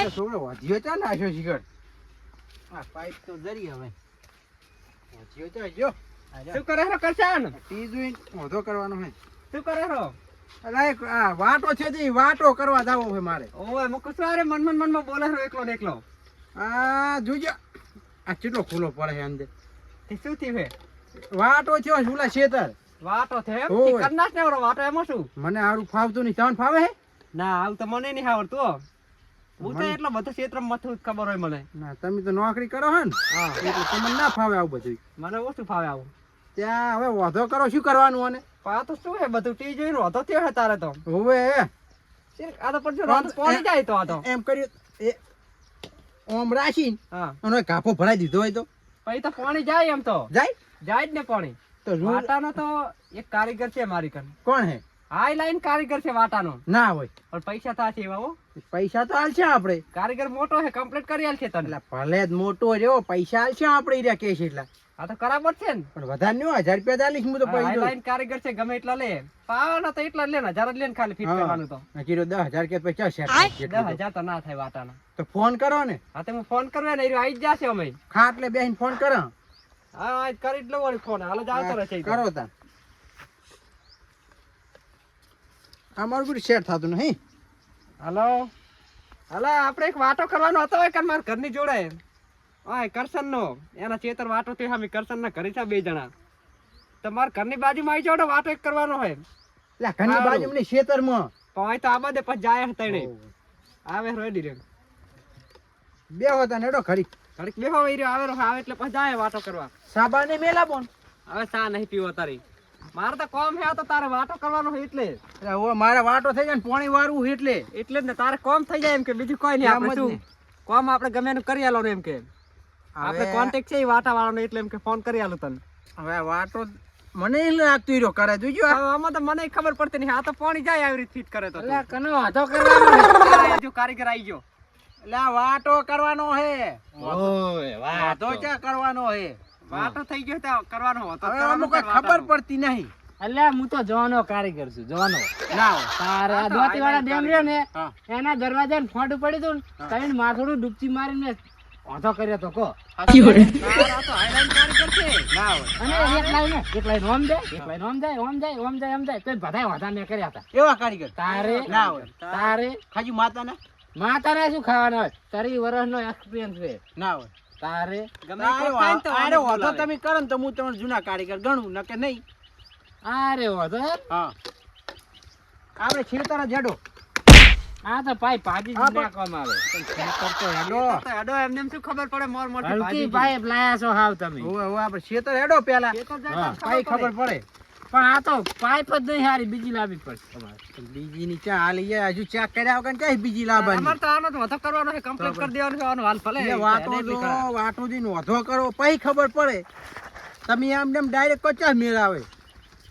ભાઈ છોકરો વધ્યો ચા નાખ્યો શિખર આ પાઇપ તો જરી હવે વધ્યો ચા જો શું કરે રો કરશાન ટી જોઈ વધો કરવાનો હે શું કરે રો અલા એક આ વાટો છે જે વાટો કરવા જાવો છે મારે ઓય મુકસારે મનમાં બોલે રો એકલો ને એકલો આ જોજો આ કેટલો ખુલ્લો પડે છે અંદર તે શું થયું હે વાટો છે ઓલા શેતર વાટો છે એમ ઓય. ઈ કરનાસ ને રો વાટો એમાં શું મને હારું ફાવતું નહીં તમને ફાવે હે ના આવ તો મને નહીં આવડતું હું તો મને- એટલો બધો ક્ષેત્ર મથું ખબર હોય મને ના તમે તો નોકરી કરો હે ને હા એટલે તમને ના ફાવે આવું બધું મને ઓછું ફાવે આવું ત્યાં હવે વધો કરો શું કરવાનું આને આ તો શું હે બધું ટી જોઈને હોતો થયો હે તારે તો હવે આ તો પણ જો રાત પડી જાય તો આ તો એમ કર્યું એ ઓમ રાખીને હા અને કાપો ભરાઈ દીધો હોય તો પછી તો પાણી જાય એમ તો જાય જાય જ ને પાણી તો રૂલ વાટાનો તો એક કારીગર છે મારી કન કોણ હે હાઈ લાઈન કારીગર છે વાટાનો ના હોય પણ પૈસા થા છે એવા હો પૈસા તો હાલશે આપણે કારીગર મોટો હે કમ્પ્લીટ કરી આલ છે તને એટલે ભલે જ મોટો રહ્યો પૈસા હાલશે આપણે રહ્યા કેસ એટલા આ તો બરાબર છે ને પણ વધારે નહીં 1000 રૂપિયા ચાલીસ હું તો હાઈ પૈસા લાઈન કારીગર છે ગમે એટલા લે પાવાના તો એટલા જ લે ને 1000 જ લે ને ખાલી ફિટ કરવાનું તો કીધું 10,000 કે પૈસા શેર 10,000 તો ના થાય વાટાના તો ફોન કરો ને હા તો હું ફોન કરવા ને એ આવી જ જશે અમે ખાટલે બેહીને ફોન કરો હા આજ કરી જ લઉં ફોન હાલ જ આવતો રહેશે ઈ તો. કરો તા અમારું બધું શેર થતું નહીં હાલો હાલો આપણે એક વાટો કરવાનો હતો હોય કે મારા ઘરની જોડે ઓય કરશન નો એના ચેતર વાટો થી અમે કરશન ના ઘરે છે બે જણા તો મારા ઘરની બાજુમાં આવી જાવ વાટો એક કરવાનો હોય એટલે ઘરની સારું. બાજુ મને ખેતરમાં પણ અહીં તો આ બધે પછી જાય તણે આવે રેડી રે બે હોતા નેડો ખરી ઘડીક બેહો વઈ રહ્યો આવે આવે એટલે પછી જાય વાટો કરવા સાબાને મેલા બોન હવે ચા નહીં પીવો તારી મારે તો કોમ હે તો તારે વાટો કરવાનો હોય એટલે એટલે હવે મારે વાટો થઈ જાય ને પાણી વારવું એટલે એટલે જ ને તારે કોમ થઈ જાય એમ કે બીજું કોઈ નહીં એમ આપણે જ શું ને. કોમ આપણે ગમે એનું કરી આલો એમ કે આપણે કોન્ટેક્ટ છે ઈ વાટા વાળાનો એટલે એમ કે ફોન કરી આલો તને હવે વાટો મને ઈ લાગતું ઈરો કરે જોજો હવે આમાં તો મને ખબર પડતી નહીં આ તો પાણી જાય આવી રીતે ફિટ કરે તો એટલે કનો વાતો કરવાનો આ જો કારીગર આવી ગયો એટલે આ વાટો કરવાનો હે ઓય વાટો ક્યાં કરવાનો હે વાટો થઈ ગયો તો કરવાનો હતો હવે અમુક કોઈ ખબર પડતી નહીં અલ્યા હું તો જવાનો કારીગર છું જવાનો ના હોય તારે આ દોતી વાળા ડેમ રહ્યો ને હા. એના દરવાજા ને ફોડું પડી દઉં ને કઈ માથોડું ડૂબચી મારીને ઓંધો કર્યો તો કો આ તો હાઈલાઈન કારીગર છે ના હોય અને એક લાઈન ઓમ જાય એક લાઈન ઓમ જાય ઓમ જાય ઓમ જાય ઓમ જાય તો બધાય વાંધા મેં કર્યા હતા એવા કારીગર તારે ના હોય તારે ખાજી માતાના માતાને શું ખાવાના હોય 30 વર્ષનો એક્સપિરિયન્સ છે ના હોય તારે ગમે એ કોમ થાય ને તો આરે વાંધો વાતો બોલાવે. તમે કરો ને તો હું તમને જૂના કારીગર ગણું ન કે નહીં અરે વાંધો હે. હા આપણે છીડતાના જેડો આ તો પાઈ પાજી હા, જ નાખવામાં આવે કરતો હેડો તો હેડો એમને એમ શું ખબર પડે મોર મોર હલકી પાઇપ લાયા છો હાવ તમે હવે આપણે ખેતર હેડો પેલા કઈ ખબર પડે પણ આ તો પાઇપ જ નહીં હારી બીજી લાવવી પડશે તમારે બીજી ની ચા હાલી જાય હજુ ચેક કર્યા વગર કઈ બીજી લાવવાની અમાર તો આનો તો વધો કરવાનો છે કમ્પ્લીટ કરી દેવાનો છે આનો હાલ ભલે એટલે વાતો જો વાતો જી વધો કરો પછી ખબર પડે તમે આમ તેમ ડાયરેક્ટ કચા મેળ આવે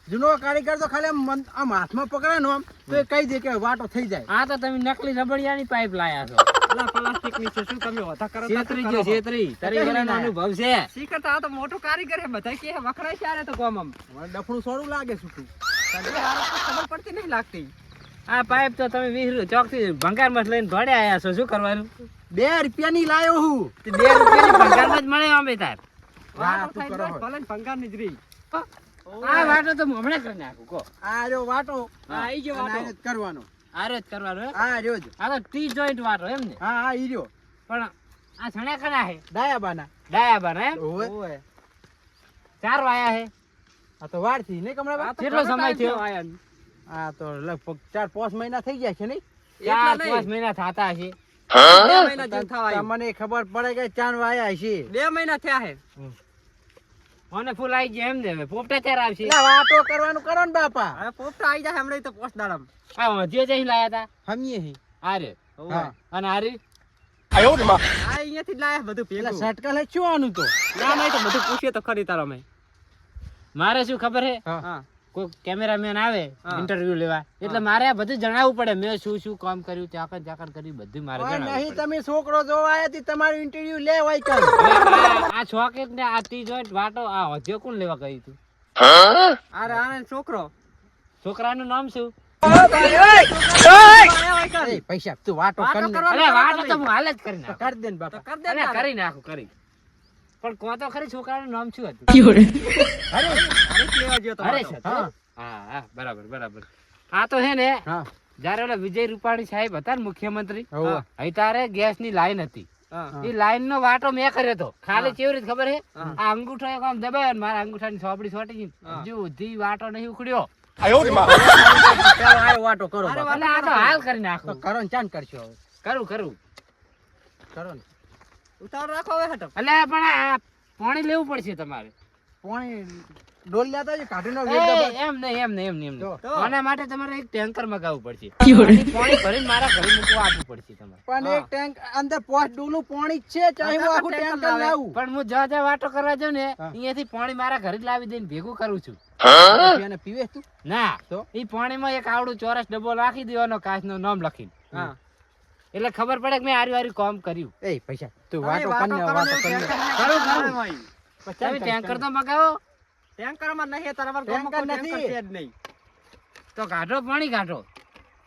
જૂનો કારીગર તો ખાલી આમ હાથમાં પકડે ને આમ તો એ કહી દે કે વાટો થઈ જાય આ તો તમે નકલી રબડિયાની પાઇપ લાયા છો પેલા પ્લાસ્ટિક ની છે શું તમે વધો કરો તો છેતરી શું ગયો કરો? છેતરી તારી ઘરનો અનુભવ છે શીખર તો આ તો મોટો કારીગર છે બધા કે વખણાય છે આને તો કોમ આમ મને ડફણું સોડું લાગે શું તને આ તો ખબર પડતી નહીં લાગતી આ પાઇપ તો તમે 20 ચોકથી ભંગારમાં જ લઈને દોડ્યા આયા છો શું કરવાનું 2 રૂપિયાની લાયો હું તે 2 રૂપિયાની ભંગારમાં જ મળે અમે તાર વાતો તું થઈ કરો જાય ભલે ને ભંગાર ની જ રહી આ વાટો તો હું હમણાં કરી નાખું કો આ જો વાટો હા, આઈ ગયો અને વાટો. આને જ કરવાનો આરે જ કરવાનું હે? આ રહ્યો જ આ તો ટી જોઈન્ટ વાટો એમ ને હા હા ઈ રહ્યો પણ આ છણા કણા હે ડાયાબાના ડાયા બના એમ ઓવે ઓય 4 વાયા હે આ તો વાડથી નહીં કમળા આ તો કેટલો ઘણો સમય time થયો? આયા ને. આ તો લગભગ 4-5 મહિના થઈ ગયા છે નહીં એટલા 4-5 નહીં. મહિના થાતા હશે 2 મહિના જેવું થવા આવ્યું. તમને ખબર પડે કે ચાર વાયા છે 2 મહિના થયા હે મને ફૂલ આવી ગયા એમ ને હવે પોપટા ચાર આવશે એટલે વાટો કરવાનું કરો ને બાપા હવે પોપટા આવી જાય હમણાં તો પોસ્ટ દાડમ આ વધ્યો જઈ લાયા તા હમીએ હી આરે હા અને આરી આ અહીંયાથી જ લાયા બધું એટલે ભેગું સટકા લે શું આનું તો ના ના એ તો બધું પૂછીએ તો ખરી તારો મેં મારે શું ખબર હે હા હા કોઈ કેમેરામેન આવે હા. ઇન્ટરવ્યુ લેવા એટલે મારે આ બધું જણાવવું પડે મેં શું શું કામ કર્યું ચાકર ચાકર કર્યું બધું મારે ઓય જણાવવું નહીં તમે છોકરો જોવા આયા તી તમારું ઇન્ટરવ્યુ લે હોય કર પડે. આ ચોકેટ ને આ ટી જોઈન્ટ વાટો આ વધ્યો કોણ લેવા કહ્યું તું અરે આને છોકરો છોકરાનું નામ શું એ પૈસા તું વાટો વાટો કર ને. કરવા- અરે વાટો તો હું હાલ જ કરી તો નાખું. કર દે ને તો બાપા. કર દે અરે તારે. કરી નાખું કરી. પણ કો તો ખરી છોકરાનું નામ શું હતું? હરીશ લેવા ગયો તો હરેશ વાટો. હતો? હા. હા હા બરાબર બરાબર. આ તો છે ને હા જયારે ઓલા વિજય રૂપાણી સાહેબ હતા ને મુખ્યમંત્રી, હોવે. અહીં તારે ગેસ ની લાઈન હતી. હા. હા. એ લાઈન નો વાટો મેં કર્યો હતો. ખાલી કેવી રીતે ખબર હે? હા. આ અંગૂઠો એક આમ દબાયો ને મારા અંગૂઠાની સોપડી સોટી ગઈ. હા. હજુ સુધી વાટો નહીં ઉખડ્યો. ચાલો આયો વાટો કરો અરે બાપા. એટલે આ તો હાલ કરી તો નાખું. કરો ને ચાન કરશો હવે. કરું કરું. કરો ને. ઉતાવળ રાખો હવે હટો. એટલે પણ આ પાણી લેવું પડશે તમારે. પોણી ડોલ લેતા આવજો, કાઢીનો એ, વેટ દબાવ. એમ નહીં એમ નહીં એમ નહીં એમ તો. નહીં. આના માટે તમારે એક ટેન્કર મગાવવું પડશે. અને પાણી ભરીને મારા ઘરે મૂકવા આપવું પડશે તમારે. પણ હા. એક ટેન્ક અંદર 5 ડોલું પાણી જ છે, ચાહે હું આખું ટેન્કર ટેન્કર લાવે. લાવું. પણ હું જ્યાં વાટો કરવા જાઉં ને હા. અહીંયાથી પાણી મારા ઘરે જ લાવી દઈને ભેગું કરું છું. પછી એને પીવે તું? ના તો? એ પાણીમાં એક આવડું ચોરસ ડબ્બો રાખી દેવાનો કાચનું નામ લખીને. હા. એટલે ખબર પડે કે મેં આર્યું આર્યું કામ કર્યું. એ પૈસા તું અરે વાટો કર ને, વાટો કર ને. કરું, કરું. તમે ટેન્કર તો મગાવો ટેન્કરમાં નહીં તારા મારા ગામમાં ટેન્કર કોઈ નથી. ટેન્કર છે જ નહીં. તો કાઢો પાણી કાઢો.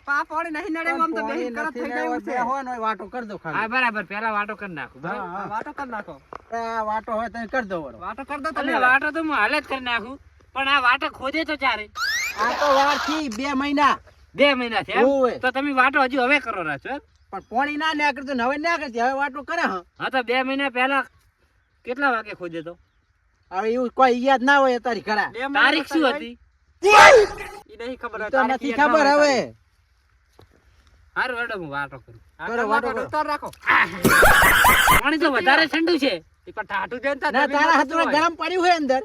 પા પાણી નહીં નડે એમ તો પાણી બેહીન કરત નથી થઈ જાય લેવા, એવું છે. બે હોય ને હોય વાટો કર દો હા ખાલી. બરાબર પેલા વાટો કરી નાખું બરાબર. હા, હા. વાટો કર નાખો. આ વાટો હોય તો કર દો વળો. વાટો કર દો એટલે તમે. વાટો તો હું હાલ જ કરી નાખું પણ આ વાટો ખોદે તો ચારે આ તો વાર થી 2 મહિના 2 મહિના થયા એમ? ઓવે. તો તમે વાટો હજુ હવે કરો છો એમ? પણ પાણી ના નાખતો ને હવે ના કરતી, હવે વાટો કરે હા. હા તો 2 મહિના પહેલા કેટલા વાગે ખોદે તો? હવે એવું કોઈ યાદ ના હોય તારી ખરા. બે મહિના તારીખ શું થતા હતી? ઈ નહીં ખબર હોય, તો તારીખ નથી યાદ ના ખબર હોય હવે. તારી. હારું હેડો હું વાટો કરું. હા, કરો, કર વાટો નાખો, કરો. ઉતાર રાખો. પાણી તો વધારે ઠંડુ છે. ઈ પણ ટાઢું છે ને તાર ના જમીનમાં તારા થતું હાથમાં હોય. ગરમ પડ્યું હોય અંદર.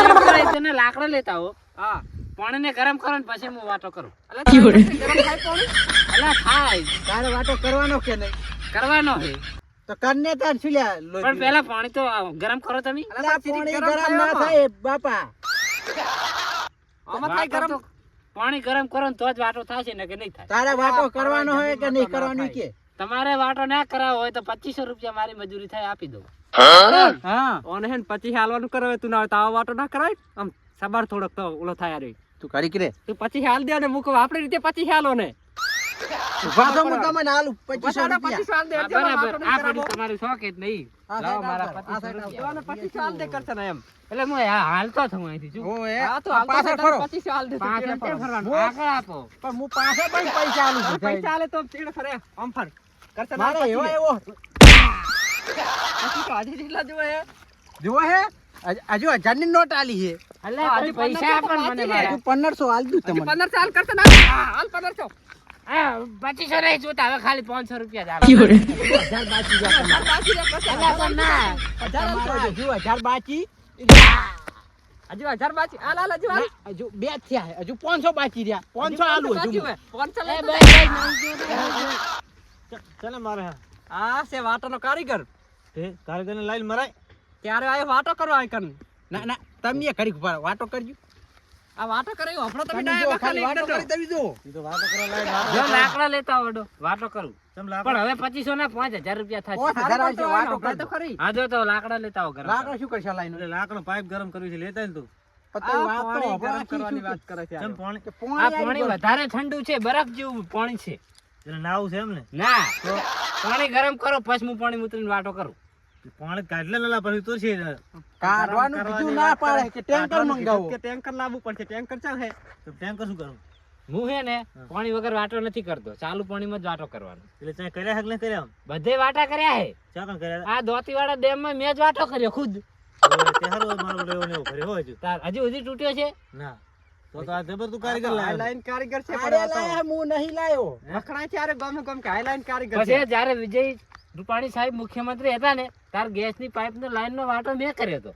એમ કરે તેને લાકડા લેતા હો. હા. પાણીને ગરમ કરો ને પછી હું વાટો કરું. અલા, તારે પછી ગરમ થાય પાણી? અલા થાય તારે વાટો કરવાનો કે નહીં? કરવાનો છે તો કરને તાર શું લ્યા લોહી પણ પેલા પાણી તો ગરમ કરો તમે. અલા, અલા, પાણી ગરમ ગરમ થાય ના આમાં. થાય બાપા. આમાં થાય વાટો ગરમ. તો પાણી ગરમ કરો ને તો જ વાટો થશે ને કે નહીં થાય. તારે વાટો અલા, કરવાનો હોય કે જમીનમાં નહીં તો ના કરવાનો થાય. કે? તમારે વાટો ના કરાવો હોય તો 2500 રૂપિયા મારી મજૂરી થાય આપી દઉં. હા ઓને હે ને પછી હાલવાનું કરે હવે તું ના હોય તો આવો વાટો ના કરાય આમ સબર થોડોક તો ઓલો થાય યાર તું કરી કે તું પછી હાલ દે ને મૂકો આપણી રીતે પછી હાલો ને વાટો હું તમને આલું 2500 પછી રૂપિયા. હાલ દે હા, એટલે બરાબર વાટો નહીં આ કરાવો. બધું તમારું શોખ જ નહીં. આ લાવો સાઈડ મારા આવતા, આ 2500 સાઈડ રૂપિયા. તો પછી હાલ દે કરશે ને એમ એટલે હું હાલતો થઉં અહીંથી શું? ઓએ, હા તો આ હાલ પાછળ તો ફરો. પછી હાલ દે તો પાછળ ચીડે ક્યાં ફરવાનું. ફરવાનું? આગળ આપો. પણ હું પાછળ પણ પૈસા આલું છું પૈસા હાલે તો ચીડે ફરે આમ ફર કરશે મારે પછી એવો લે. એવો પછી તો હજી જેટલા જોવે હે. જુઓ હે હજુ 1000 ની નોટ આલી છે. એટલે હા, પછી હજી પૈસા 1500 આપો ને મને બાકી હજુ મારા. 1500 આલ દઉં હજી તમને. 1500 હાલ કરશે ને હા, હાલ 1500 હા, 2500 નહીં જોતા હવે ખાલી 500 રૂપિયા જ આપો. 1000 બાકી રહ્યા તમારે. બાકી રે કરશે. એટલે પણ ના. તમારા હજુ 1000 બાકી. હજી 1000 બાકી હાલ હાલ હજી હાલ ના, હજુ 2 થયા છે. હજુ 500 બાકી રહ્યા. 500 આલું હજુ. બાકી હોય. 500 એ લઈ બસ, બસ, ચાલે મારે આ છે વાટોનો કારીગર કારીગરને લાઈન મરાય. ત્યારે આયો વાટો કરવા આય કન ના ના તમે એ ઘડીક ઉભા રહો. વાટો કરજો. આ વાટો કર્યો હમણાં તમે તમે ડાયા જો ખાલી ખાલી વાટો એકદમ કરી તમે જો. જો લાકડા લેતા આવડો વાટો કરું પણ હવે 2500 ના 5000 રૂપિયા થશે. 5000 આવશે, વાટો વાટો કરજો. તો ખરી હા જો તો લાકડા લેતા આવો ઘરે. લાકડો શું કરશે લાઈન? લાકડો પાઇપ ગરમ કરવી છે લેતા ને તું પતંગ આ વાતો પાણી હભળા ગરમ શું કરવાની શું વાત કરે છે ચમ આ. પાણી કે આ પાણી પાણી વધારે ઠંડુ છે બરફ જેવું પાણી છે. એટલે નાવું છે એમ ને ના પાણી ગરમ કરો પછી હું પાણી ઉતરીને વાટો કરું. પાણી કાઢલે લેલા પછી તો છે કાઢવાનું કીધું ના પાડે કે ટેન્કર મંગાવો. કે ટેન્કર લાવવું પડશે ટેન્કર છે હે તો ટેન્કર શું કરું હું હે ને પાણી વગર વાટો નથી કરતો ચાલુ પાણીમાં જ વાટો કરવાનો. એટલે ચાય કર્યા હક ને કર્યા બધે વાટા કર્યા હે. ચા કામ કર્યા આ દોતીવાડા ડેમ માં મેં જ વાટો કર્યો ખુદ. તે હારું મારો લેવો ને એવું કર્યો હોય હજુ તાર હજી સુધી તૂટ્યો છે. ના તો આ જબર તું કારીગર આ લાવ્યો લાઈન કારીગર છે અરે પણ આ તો લાયા હું નહીં લાયો. વખણાય છે અરે ગમે ગમ કે આ લાઈન કારીગર પછી છે જયારે વિજય રૂપાણી સાહેબ મુખ્યમંત્રી હતા ને તાર ગેસ ની પાઇપ નો લાઈન નો વાટો મેં કર્યો હતો.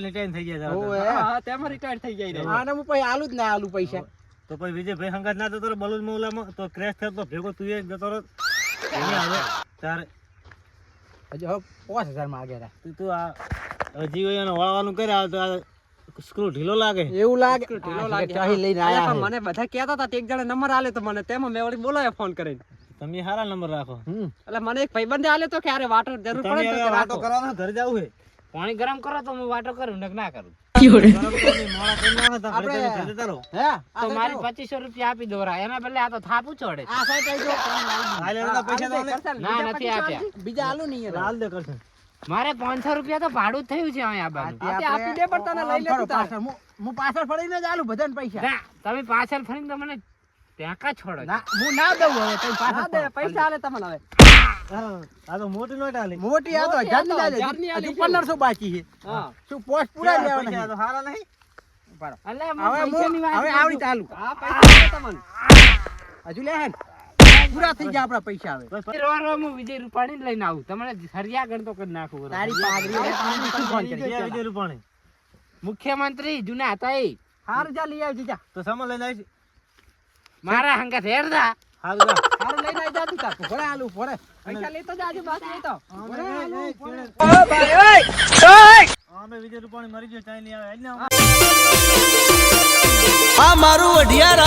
રિટાયર થઈ ગયા ઓવે. હા હા તેમાં રિટાયર થઈ જાય રે આને હું પછી આલું જ ના આલું પૈસા. તો પછી વિજયભાઈ હંગાત ના તો બલુજ મોલામાં તો ક્રેશ થયો તો ભેગો તું એક જતો રહો હવે તારે હજુ હવે 5000 માં આગળ. તું આ હજી એનો વળવાનું કર્યા તો આ સ્ક્રૂ ઢીલો લાગે એવું લાગે ઢીલો લાગે. ચાહી લઈને અલ્યા આયા પણ છે. મને બધા કહેતા હતા કે એક જણે નંબર આલે તો મને તેમાં મેં વળી બોલાયો ફોન કરીને તમે સારા નંબર રાખો એટલે મને એક ભાઈબંધે આલે તો કે અરે વાટર જરૂર તમે પડે તો હવે કે વાતો રાખો કરવાનો ઘરે જવું છે પાણી ગરમ કરો તો હું વાટો કરું ને ના કરું. મોડા કરીને આવે તો ઘડી ઘડી ઘરે તારો. હે આ તો સાઈડ મારી આવો. 2500 રૂપિયા આપી દો રા. એના બદલે આ તો થાપું ચડે. આ સાઈડ આવજો. હાલ એના પૈસા તો લે. કરશન, ના, બીજા નથી 25 આપ્યા. આપજે. બીજા આલુ નહીં યાર. હાલ દે કરશે. મારે 500 રૂપિયા તો ભાડું જ થયું છે અહીંયા બાજુ. આ તે આપી દે પણ તને લઈ લે તું તારે. હું પાછળ ફરીને જ આલુ બધાને પૈસા. ના, તમે પાછળ ફરીને તો મને ટેકા છોડો છો. ના હું ના દઉં હવે તમે ના પાછળ દે ફરો. પૈસા આલે તમને હવે. આ તો મોટી નોટ આલી. મોટી આ તો મોટી 1000 ની આ તો લાગે. 1000 ની આલી હજુ છે. 1500 બાકી છે. હા શું પોસ્ટ પૂરા પૈસા લેવાના તો છે? હારા નહીં. અલે, હું હવે પૈસાની વાત હવે કરું આવડી છું. ચાલુ. આ પૈસા આલે તમને. હજુ લે હે ને. પૂરા થઈ ગયા આપણા પૈસા હવે. રો રો હું વિજય રૂપાણી લઈને આવું. તમને સરિયા ગણતો કરી નાખું બરાબર. તારી પાઘડી લે, પાઘડી શું ફોન કરી? વિજય વિજય રૂપાણી. મુખ્યમંત્રી જૂના હતા એ હાર જા લઈ આવજે જા. તો સામાન લઈને આવી. મારા હંગાત હેરદા. હારું જા. હાર લઈને આવી જા તું તાર. ભરે આલુ ભરે. પૈસા લેતો જાજે બાકી નહીં તો. અમે વિજય રૂપાણી મરી ગયો ચાઈ નહીં આવે. આ મારું અઢિયાર